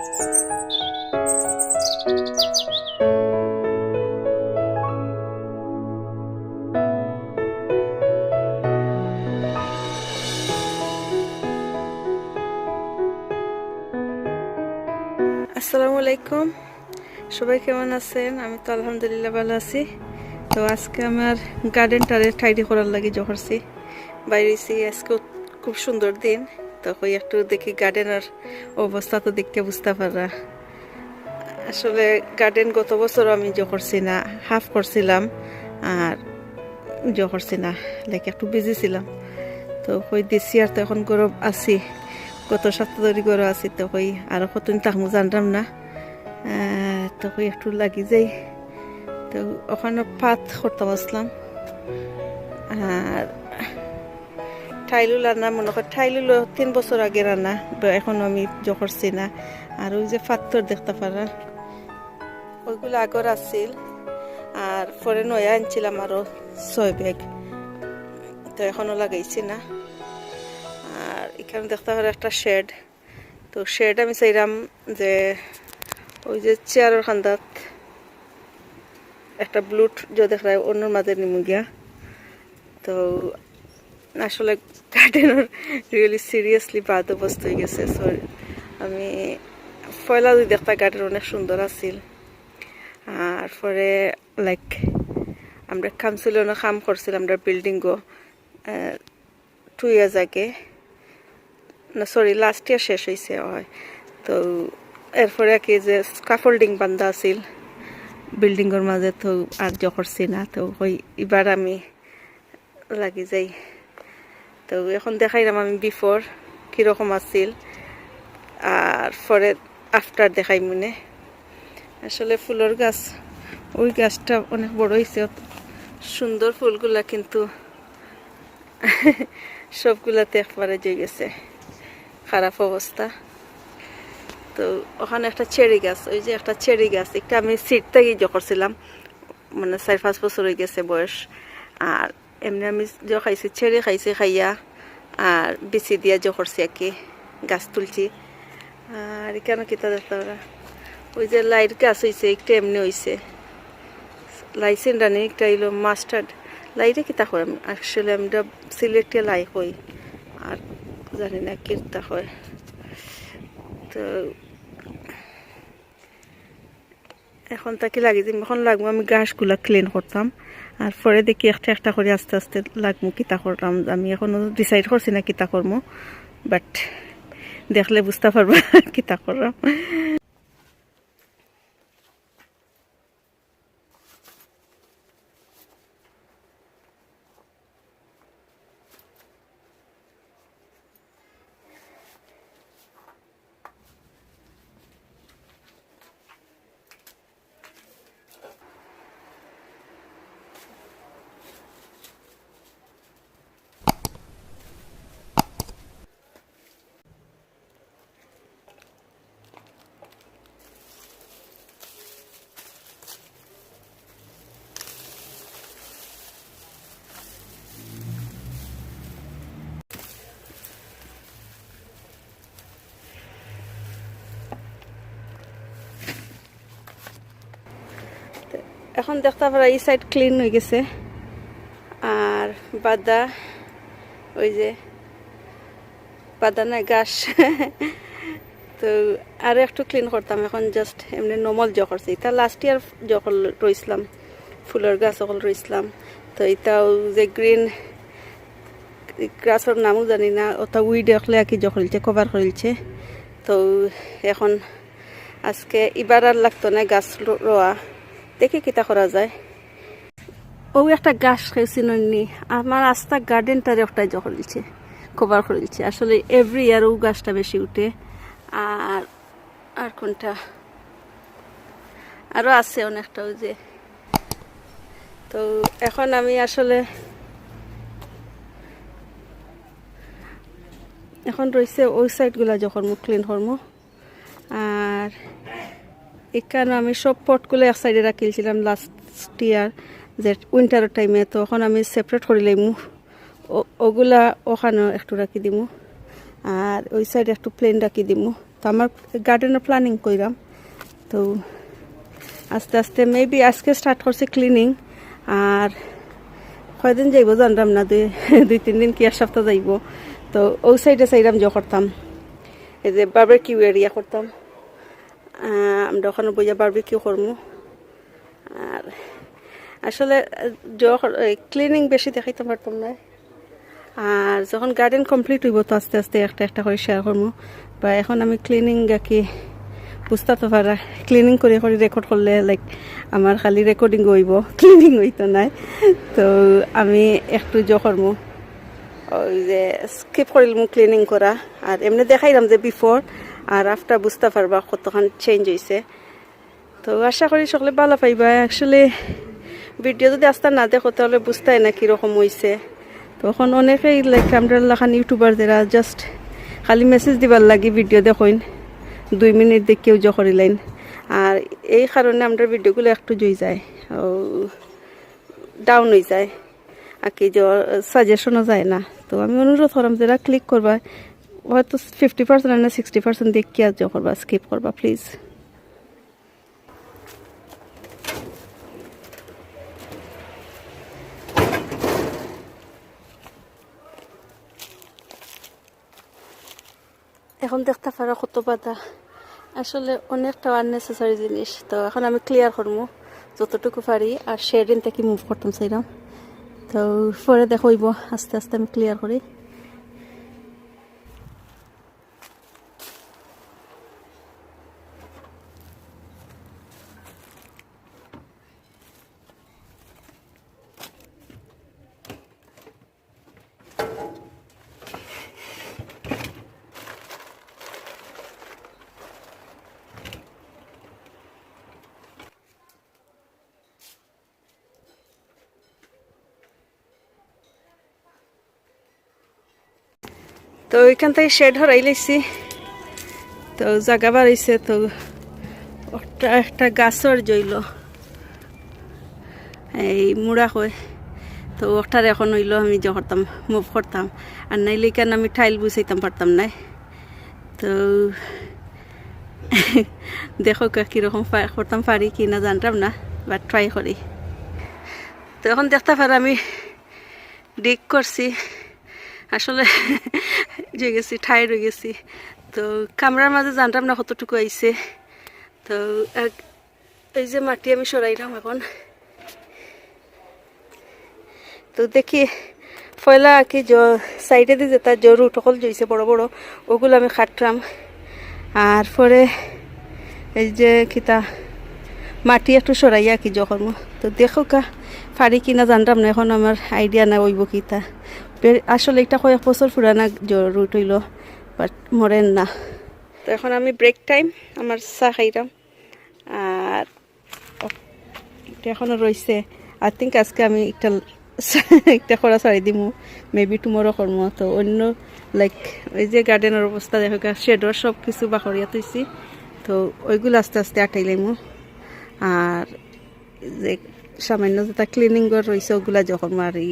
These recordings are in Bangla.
আসসালামু আলাইকুম, সবাই কেমন আছেন? আমি তো আলহামদুলিল্লাহ ভালো আছি। তো আজকে আমার গার্ডেনটারে টাইডি করার লাগে জহরছি বাইরেছি। আজকে খুব সুন্দর দিন, তো ওই একটু দেখি গার্ডেনের অবস্থা তো দেখতে বুঝতে পারা। আসলে গার্ডেন গত বছর আমি করছি না, হাফ করছিলাম আর করছি না, লাইক একটু বিজি ছিলাম। তো ওই দিচ্ছি আর তো এখন গরম আছি, গত সপ্তাহ ধরে গরম আছি। তো ওই আরও কতদিন তাহমু জানলাম না, তো ওই একটু লাগি যাই। তো ওখানে পাত করতে বসলাম আর ঠাইলু রান্না মনে কর ঠাইলুলো 3 বছর আগে রান্না, এখন আমি করছি না। আর ওই যে পাত্তর দেখতে পারা ওইগুলো আগর আসছিল, আর পরে নয়া আনছিলাম আরো 6 ব্যাগ, তো এখনো লাগাইছি না। আর এখানে দেখতে পারা একটা শেড, তো শেড আমি চাইলাম যে ওই যে চেয়ারের খান্দাত একটা ব্লুট যে দেখায় অন্যর মাঝে নিমু গিয়া। তো আসলে গার্ডেনের রিয়েলি সিরিয়াসলি বাদ অবস্থা হয়ে গেছে। সো আমি পয়লা দুই দেখতা গার্ডেন অনেক সুন্দর আছিল, আর পরে লাইক আমরা কাউন্সিলনে কাম করছিলাম, আমরা বিল্ডিংও 2 years আগে, না সরি লাস্ট ইয়ার শেষ হয়েছে হয়। তো এরপরে কি যে স্কাফোল্ডিং বান্ধা আছিল বিল্ডিংয়ের মাঝে, তো আর করছি না। তো ওই এবার আমি লাগি যাই। তো এখন দেখাইলাম আমি বিফোর কীরকম আছিল, আর পরে আফটার দেখাই মনে। আসলে ফুলের গাছ, ওই গাছটা অনেক বড় হয়েছে, সুন্দর ফুলগুলা, কিন্তু সবগুলাতে একবারে জয়ে গেছে, খারাপ অবস্থা। তো ওখানে একটা চেরি গাছ, ওই যে একটা চেরি গাছ, একটা আমি সিট থেকে করছিলাম, মানে 4-5 বছর হয়ে গেছে বয়স। আর এমনি আমি খাইছি চেরি খাইছি, খাইয়া আর বিচি দিয়া করছি আর কি, গাছ তুলছি। আর এখানে কিতা দেখতে পারা ওই যে লাইট গাছ হয়েছে, একটা এমনি হয়েছে লাইসেন রানি, একটা হইলো মাস্টার্ড লাইটে কিতা হয় আসলে আমরা সিলেক্টে লাই হই, আর জানি না কিতা হয়। তো এখন তাকে লাগে যে এখন লাগবো আমি গাছগুলা ক্লিন করতাম, আর পরে দেখি একটা একটা করে আস্তে আস্তে লাগবো কিতা করতাম। আমি এখনো ডিসাইড করছি না কিতা করবো, বাট দেখলে বুঝতে পারবো কিতা করলাম। এখন দেখতে পারা এই সাইড ক্লিন হয়ে গেছে, আর বাদা ওই যে বাদা না ঘাস তো আরও একটু ক্লিন করতাম। এখন জাস্ট এমনি নর্মাল করছি। এটা লাস্ট ইয়ার যখন রইছিলাম ফুলের গাছ সকল রইছিলাম, তো এটাও যে গ্রিন গাছের নামও জানি না, ওটা উইড দেখলে আর কি করিলছে, কভার করিলছে। তো এখন আজকে এবার আর লাগতো না গাছ রোয়া, দেখি কিতা করা যায়। ও একটা গাছ খাইছি নি, আমার আস্তা গার্ডেনটারে একটা করিলছে, কভার করিলছে। আসলে এভরি ইয়ার ও গাছটা বেশি উঠে। আর আর কোনটা আরও আছে অনেকটা ওই যে। তো এখন আমি আসলে এখন রয়েছে ওই সাইডগুলা যখন মুখ ক্লিন করবো। আর এখানে আমি সব পটগুলো এক সাইডে রাখিয়েছিলাম লাস্ট ইয়ার যে উইন্টারের টাইমে, তো এখন আমি সেপারেট করে লাইমু, ওগুলা ওখানে একটু রাখি দিমু, আর ওই সাইডে একটু প্লেন রাখি দিমু। তো আমার গার্ডেনের প্ল্যানিং কইরাম তো আস্তে আস্তে মেবি আজকে স্টার্ট করছি ক্লিনিং আর কয়দিন যাইব জানলাম না 2-3 দিন কি এক সপ্তাহ যাইব তো ওই সাইডে সাইডাম যে করতাম এই যে বারবিকিউ এরিয়া করতাম আমরা ওখানে বইয়া বারবিকিউ করবো আর আসলে ক্লিনিং বেশি দেখাইতে পারতাম না আর যখন গার্ডেন কমপ্লিট হইব তো আস্তে আস্তে একটা একটা করে শেয়ার করবো বা এখন আমি ক্লিনিং কি বুঝতে তো পারা ক্লিনিং করে করে রেকর্ড করলে লাইক আমার খালি রেকর্ডিং হইব ক্লিনিং হইতো নাই তো আমি একটু করবো ওই যে স্কিপ করিলাম ক্লিনিং করা আর এমনি দেখাইলাম যে বিফোর আর আফটার বুঝতে পারবা কতক্ষণ চেঞ্জ হয়েছে তো আশা করি সকলে ভালো পাইবা অ্যাকচুয়ালি ভিডিও যদি আস্তে না দেখো তাহলে বুঝতেই না কীরকম হয়েছে তখন অনেকেই লাইক আমরা লাখান ইউটিউবার যারা জাস্ট খালি মেসেজ দিবার লাগি ভিডিও দেখইন 2 মিনিট দেখেও করিলেন আর এই কারণে আমরা ভিডিওগুলো একটু জই যায় ডাউন হয়ে যায় আর কি সাজেশনও যায় না তো আমি অনুরোধ করলাম যারা ক্লিক করবা হয়তো 50% না 60% দেখিয়া করবা স্কিপ করবা প্লিজ এখন দেখতে পারো কত বাধা আসলে অনেকটা আননেসেসারি জিনিস তো এখন আমি ক্লিয়ার করবো যতটুকু পারি আর শেডিং থেকে মুভ করতাম চাইলাম তো পরে দেখইব আস্তে আস্তে আমি ক্লিয়ার করি তো ওইখান থেকে শেড হরাই লাইছি তো জায়গা বাড়াইছে তো একটা গাছর জইল এই মুড়া হয় তো ওটার এখন হইল আমি যে করতাম মুভ করতাম আর নাইলে কেন আমি টাইল বুঝাইতাম পারতাম না তো দেখো কীরকম করতাম পারি কি না জানতাম না বাট ট্রাই করি তো এখন দেখতে পারো আমি ডিগ করছি আসলে যে গেছি ঠাই রয়ে গেছি তো কামরার মাঝে জানতাম না কতটুকু আইছে তো এই যে মাটি আমি সরাইলাম এখন তো দেখি পয়লা কি সাইডে দিয়ে যেটা রুট সকল জইছে বড় বড় ওগুলো আমি কাটলাম আর পরে এই যে কিতা মাটি একটু সরাইয়া কি যখন তো দেখো কা পারি কিনা জানতাম না এখন আমার আইডিয়া না ওইব কিতা আসলে এটা কয়েক বছর পুরানা রুট হইল বাট মরেন না তো এখন আমি ব্রেক টাইম আমার চা খাইলাম আর এখনো রয়েছে আই থিঙ্ক আজকে আমি একটা করা ছাড়ি দিমু মেবি টুমোরো করবো তো অন্য লাইক ওই যে গার্ডেনের অবস্থা দেখো শেডর সব কিছু বাকরিয়া তুইছি তো ওইগুলো আস্তে আস্তে আটাইলাইমু আর যে সামান্য যেটা ক্লিনিং রয়েছে ওগুলা যখন আর এই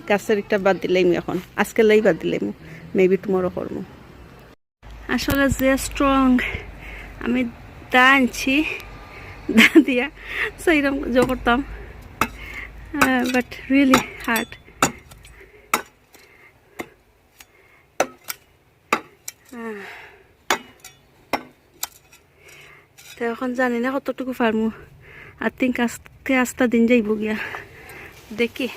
গাছের একটা বাদ দিলাইমু এখন আজকে লাই বাদ দিলাইমু মেবি টুমোরো করবো আসলে যে স্ট্রং আমি দা আনছি দা দিয়া সেইরকম জো করতাম বাট রিয়েলি হার্ড তো এখন জানি না কতটুকু পারমু আর থিঙ্ক আজকে আস্তা দিন যাইব গিয়া দেখি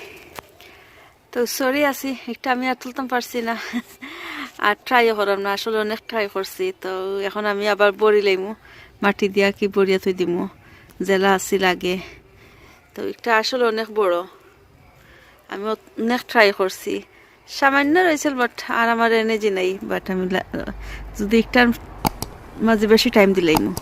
তো সরি আছি একটা আমি আর তুলতাম পারছি না আর ট্রাইও করলাম না আসলে অনেক ট্রাই করছি তো এখন আমি আবার বড়ি লাইমু মাটি দিয়া কি বড়িয়া থই দিমু জেলা আসি লাগে তো একটা আসলে অনেক বড় আমি অনেক ট্রাই করছি সামান্য রয়েছিল বাট আর আমার এনার্জি নাই বাট আমি যদি একটার মাঝে বেশি টাইম দিলাইমু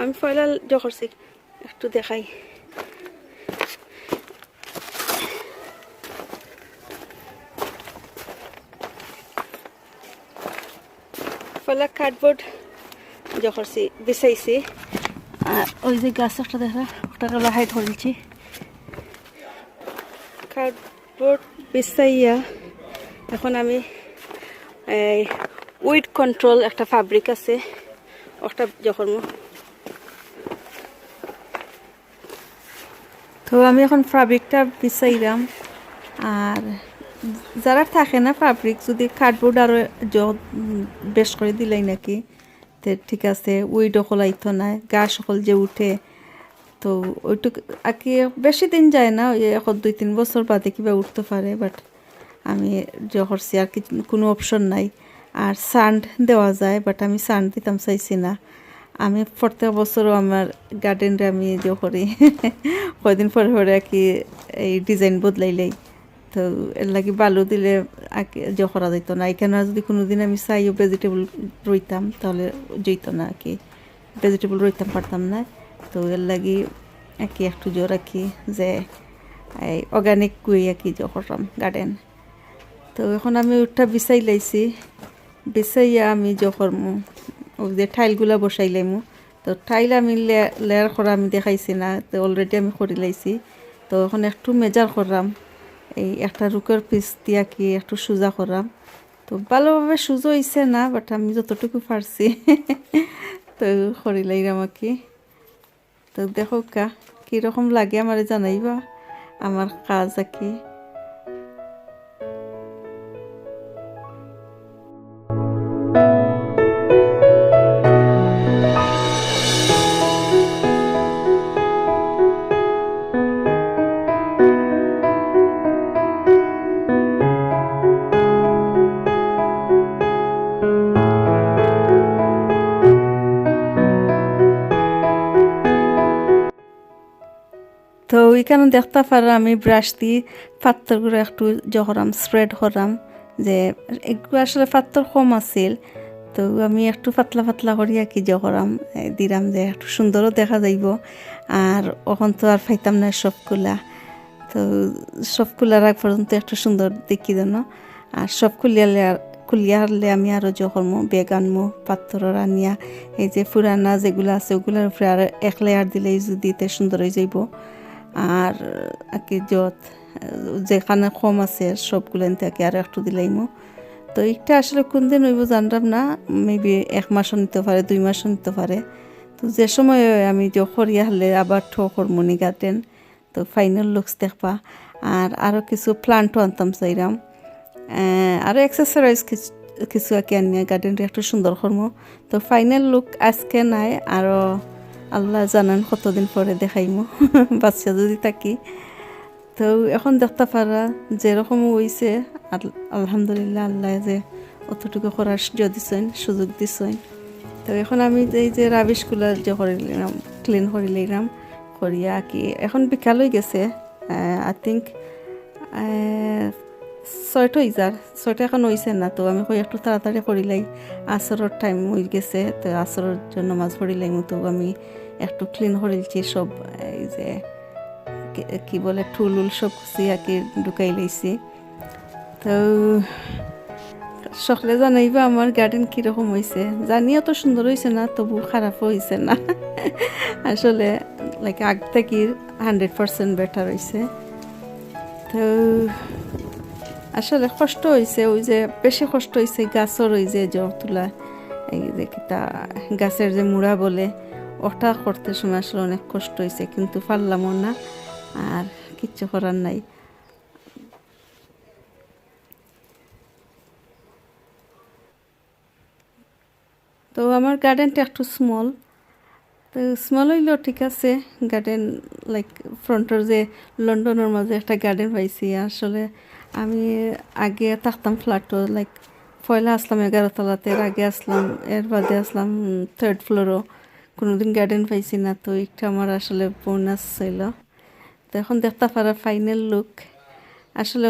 আমি পয়লা করছি একটু দেখাই ফলে কার্ডবোর্ড যখরছি বিছাইছি আর ওই যে গাছ একটা দেখা ওটা গেলো হাইট হলছি কার্ডবোর্ড বিছাইয়া এখন আমি এই উইড কন্ট্রোল একটা ফ্যাব্রিক আছে ওটা যখন তো আমি এখন ফ্যাব্রিকটা বিছাইলাম আর যারা থাকে না ফ্যাব্রিক যদি কার্ডবোর্ড আরও বেশ করে দিলাই নাকি তো ঠিক আছে উইডও খোলাইতো না গা সকল যে উঠে তো ওইটুক আর কি বেশি দিন যায় না ওই এখন 2-3 বছর বাদে কিবা উঠতে পারে বাট আমি যে করছি আর কি কোনো অপশন নাই আর সান্ড দেওয়া যায় বাট আমি সান্ড দিতাম চাইছি না আমি প্রত্যেক বছরও আমার গার্ডেনরে আমি যে করি কয়দিন পরে পরে আর কি এই ডিজাইন বদলাইলেই তো এর লাগি বালু দিলে যে করা যেত না এখানে যদি কোনো দিন আমি চাইও ভেজিটেবল রইতাম তাহলে যেত না আর কি ভেজিটেবল রইতাম পারতাম না তো এর লাগি আর কি একটু জোর আর কি যে এই অর্গানিক কুই আর কি যে করলাম গার্ডেন তো এখন আমি ওটা বিছাই লাইছি বিছাইয়া আমি যে করমু ওই যে টাইলগুলা বসাইলামু তো টাইল আমি লেয়ার করা আমি দেখাইছি না তো অলরেডি আমি করে লাইছি তো এখন একটু মেজার করলাম এই একটা রুকের পিস দিয়া কি একটু সোজা করাম তো ভালোভাবে সোজা হইছে না বাট আমি যতটুকু পারছি তো করে লাইলাম আর কি তো দেখো কীরকম লাগে আমার জানাইবা আমার কাজ আর কি তো ওইখানে দেখতে পারা আমি ব্রাশ দিয়ে পাত্রগুলো একটু জহরাম স্প্রেড করাম যে এগুলো আসলে পাত্র কম আছিল তো আমি একটু পাতলা পাতলা করি আর কি জহরাম দিলাম যে একটু সুন্দরও দেখা যাইব আর ওখান তো আর পাইতাম না সবগুলা তো সবগুলার আগ পর্যন্ত একটু সুন্দর দেখি যেন আর সব কুলিয়া হলে আমি আরও জহরমো বেগ আনমো পাত্তর আনিয়া এই যে পুরানা যেগুলো আছে ওগুলোর উপরে আর এক লেয়ার দিলেই যদি সুন্দর হয়ে যাইব আর কি যত যেখানে কম আছে সবগুলো থেকে আর একটু দিলাইমো তো একটা আসলে কোন দিন হইব জানলাম না মেবি 1 মাসও নিতে পারে 2 মাসও নিতে পারে তো যে সময় আমি যে করিয়া হলে আবার করমনি গার্ডেন তো ফাইনাল লুকস দেখবা আর আরও কিছু প্লান্টও আনতাম চাইলাম আরও এক্সেসরিজ কিছু আর কি আনিয়া গার্ডেনটা একটু সুন্দর করবো তো ফাইনাল লুক আজকে নাই আরও আল্লাহ জানান কতদিন পরে দেখাইমো বাচ্চা যদি থাকি তো এখন দেখতে পারা যেরকম হয়েছে আলহামদুলিল্লাহ আল্লাহ যে অতটুকু করার দিছেন সুযোগ দিছেন তো এখন আমি এই যে রাবিশগুলো যে করিলাম ক্লিন করে লইলাম করিয়া কি এখন বিকাল হয়ে গেছে আই থিঙ্ক 6টা এখন হয়েছে না তো আমি কই একটু তাড়াতাড়ি করিলাই আসরের টাইম হয়ে গেছে তো আসরের জন্য মাছ পড়িলাই তো আমি একটু ক্লিন করিলছি সব এই যে কি বলে ঠুল সব কিছু আর কি ঢুকাই লাইছি তো সকলে জানাইবা আমার গার্ডেন কীরকম হয়েছে জানিও তো সুন্দর হয়েছে না তবু খারাপও হয়েছে না আসলে লাইক আগ থেকে 100% বেটার হয়েছে তো আসলে কষ্ট হয়েছে ওই যে বেশি কষ্ট হয়েছে গাছের ওই যে জ্বর তোলা এই যে কিতা গাছের যে মুড়া বলে ওটা করতে সময় আসলে অনেক কষ্ট হয়েছে কিন্তু পারলামও না আর কিচ্ছু করার নাই তো আমার গার্ডেনটা একটু স্মল তো স্মল হইলেও ঠিক আছে গার্ডেন লাইক ফ্রন্টের যে লন্ডনের মাঝে একটা গার্ডেন পাইছি আসলে আমি আগে থাকতাম ফ্ল্যাটও লাইক পয়লা আসলাম 11 তলাতে আগে আসলাম এর বাদে আসলাম 3rd ফ্লোরও কোনোদিন গার্ডেন পাইছি না তো একটা আমার আসলে বোনাস ছিল তো এখন দেখতে পারা ফাইনাল লুক আসলে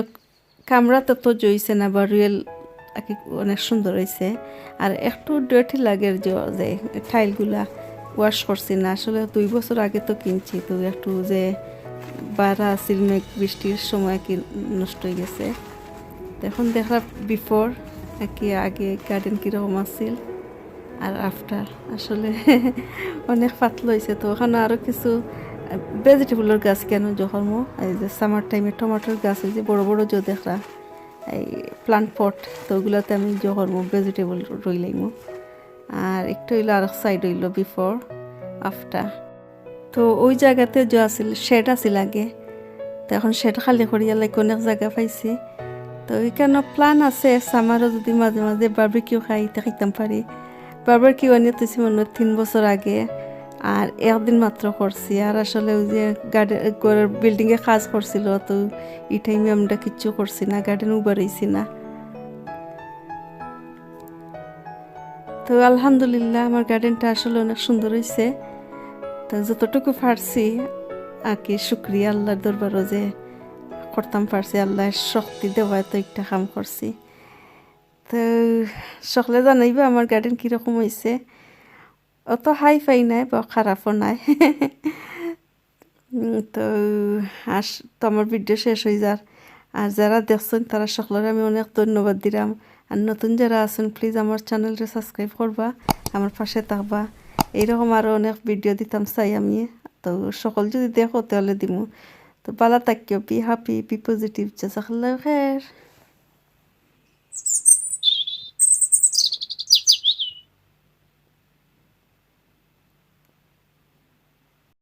কামরাতে তো জইছে না বা রিয়েল অনেক সুন্দর হয়েছে আর একটু ডার্টি লাগে যে টাইলগুলা ওয়াশ করছি না আসলে 2 বছর আগে তো কিনছি তো একটু যে বারা আসিল মেঘ বৃষ্টির সময় কি নষ্ট হয়ে গেছে এখন দেখলাম বিফোর কি আগে গার্ডেন কীরকম আসছিল আর আফটার আসলে অনেক পাতলা হয়েছে। তো ওখানে আরও কিছু ভেজিটেবলের গাছ কেন জহরম, এই যে সামার টাইমে টমেটোর গাছ, এই যে বড় বড় যে দেখা এই প্লান্ট পট, তো ওগুলোতে আমি জহরম ভেজিটেবল রইলাইম। আর একটু হইলো আর সাইড হইল বিফোর আফটার। তো ওই জায়গাতে যে আছিল শেড আছিল আগে, তো এখন শেড খালি করিয়া লাইক অনেক জায়গা পাইছি। তো ওইখানে প্ল্যান আছে সামারও যদি মাঝে মাঝে বারবিকিউ খাইতে খাইতাম পারি। বারবিকিউ আনিয়ে তুইছি মনে 3 বছর আগে, আর একদিন মাত্র করছি। আর আসলে ওই যে গার্ডেন বিল্ডিংয়ে কাজ করছিল, তো এই টাইমে আমরা কিচ্ছু করছি না, গার্ডেন উবারইছি না। তো আলহামদুলিল্লাহ আমার গার্ডেনটা আসলে অনেক সুন্দর হয়েছে। তো যতটুকু পারছি আর কি শুক্রিয়া আল্লাহর দরবারও যে করতাম পারছি, আল্লাহ শক্তি দেওয়ায় তো একটা কাম করছি। তো সকলে জানাইবা আমার গার্ডেন কীরকম হয়েছে। অত হাই ফাই নাই বা খারাপও নাই। তো তো আমার ভিডিও শেষ হয়ে যার, আর যারা দেখছেন তারা সকলের আমি অনেক ধন্যবাদ দিলাম। আর নতুন যারা আছেন প্লিজ আমার চ্যানেলটা সাবস্ক্রাইব করবা, আমার পাশে থাকবা। এইরকম আরও অনেক ভিডিও দিতাম চাই আমি। তো সকল যদি দেখো তাহলে দিমু। তো ভালো থাকিও, be happy, B positive, জাজাকাল্লাহু Khair.